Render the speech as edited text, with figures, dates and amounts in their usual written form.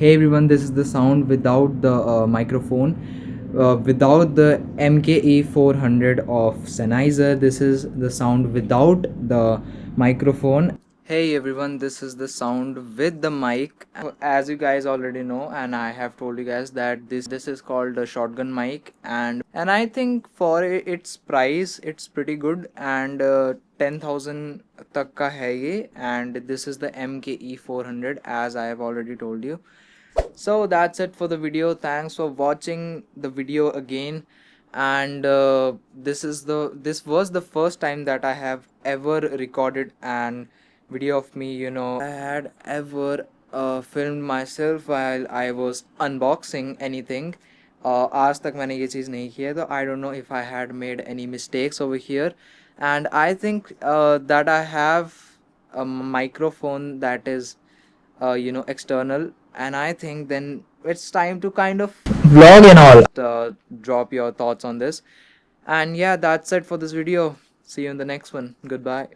Hey everyone, this is the sound without the microphone, without the MKE 400 of Sennheiser. This is the sound without the microphone. Hey everyone, this is the sound with the mic. As you guys already know, and I have told you guys that this is called a shotgun mic, and I think for its price, it's pretty good. And 10,000 tak ka hai ye, and this is the MKE 400, as I have already told you. So that's it for the video. Thanks for watching the video again. And this was the first time that I have ever recorded an video of me. I had ever filmed myself while I was unboxing anything. आज तक मैंने ये चीज़ नहीं की है, तो I don't know if I had made any mistakes over here. And I think that I have a microphone that is external, and I think then it's time to kind of vlog and all. Drop your thoughts on this, and yeah, that's it for this video. See you in the next one. Goodbye.